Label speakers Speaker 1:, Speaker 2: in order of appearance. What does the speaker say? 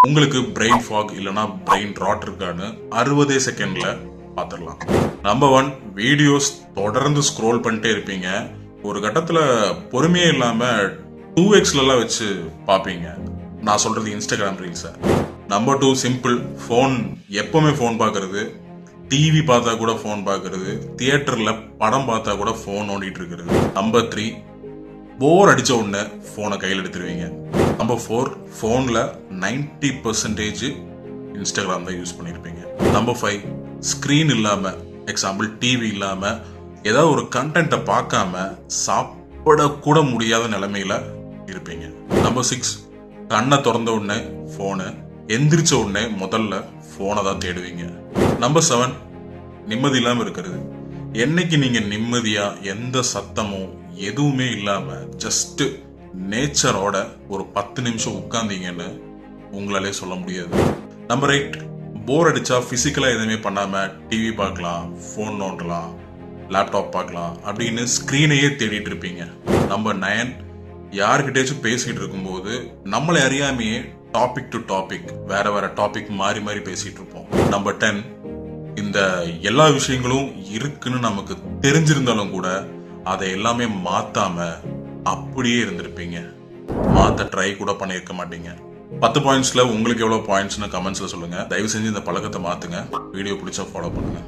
Speaker 1: உங்களுக்கு brain fog இல்லைனா brain rod இருக்கான்னு 60 செகண்ட்ல பார்த்துடலாம். நம்பர் 1, வீடியோஸ் தொடர்ந்து ஸ்க்ரோல் பண்ணிட்டே இருப்பீங்க. ஒரு கட்டத்தில் பொறுமையே இல்லாமல் 2xலாம் வச்சு பார்ப்பீங்க. நான் சொல்றது இன்ஸ்டாகிராம் ரீல்ஸை. Number 2, simple. ஃபோன், எப்பவுமே ஃபோன் பார்க்கறது, டிவி பார்த்தா கூட ஃபோன் பார்க்கறது, தியேட்டரில் படம் பார்த்தா கூட ஃபோன் நோண்டிட்டு இருக்கிறது. நம்பர் 3, போர் அடிச்ச உடனே ஃபோனை கையில் எடுத்துருவீங்க. நம்பர் 4, ஃபோனில் 90% இன்ஸ்டாகிராம் தான் யூஸ் பண்ணியிருப்பீங்க. நம்பர் 5, ஸ்க்ரீன் இல்லாமல், எக்ஸாம்பிள் டிவி இல்லாமல் ஏதாவது ஒரு கண்டென்ட்டை பார்க்காம சாப்பிடக்கூட முடியாத நிலைமையில இருப்பீங்க. நம்பர் 6, கண்ணை திறந்த உடனே ஃபோனு, எந்திரிச்ச உடனே முதல்ல ஃபோனை தான் தேடுவீங்க. நம்பர் 7, நிம்மதி இல்லாமல் இருக்கிறது. என்னைக்கு நீங்க நிம்மதியா எந்த சத்தமும் எதுவுமே இல்லாம ஜஸ்ட் நேச்சரோட ஒரு 10 நிமிஷம் உட்கார்ந்தீங்கன்னு உங்களாலே சொல்ல முடியாது. நம்பர் 8, போர் அடிச்சா பிசிக்கலா எதுவுமே பண்ணாம டிவி பார்க்கலாம், ஃபோன் நோண்டலாம், லேப்டாப் பார்க்கலாம் அப்படின்னு ஸ்க்ரீனையே தேடிட்டு இருப்பீங்க. நம்பர் 9, யாருக்கிட்டேச்சும் பேசிக்கிட்டு இருக்கும்போது நம்மளை அறியாமையே டாபிக் டு டாபிக் வேற வேற டாபிக் மாறி மாறி பேசிட்டு இருப்போம். நம்பர் 10, இந்த எல்லா விஷயங்களும் இருக்குன்னு நமக்கு தெரிஞ்சிருந்தாலும் கூட அதை எல்லாமே மாத்தாம அப்படியே இருந்திருப்பீங்க. மாத்த ட்ரை கூட பண்ணியிருக்க மாட்டீங்க. 10 பாயிண்ட்ஸ்ல உங்களுக்கு எவ்வளவு பாயிண்ட்ஸ்னு கமெண்ட்ஸ்ல சொல்லுங்க. தயவு செஞ்சு இந்த பழக்கத்தை மாத்துங்க. வீடியோ பிடிச்சா ஃபாலோ பண்ணுங்க.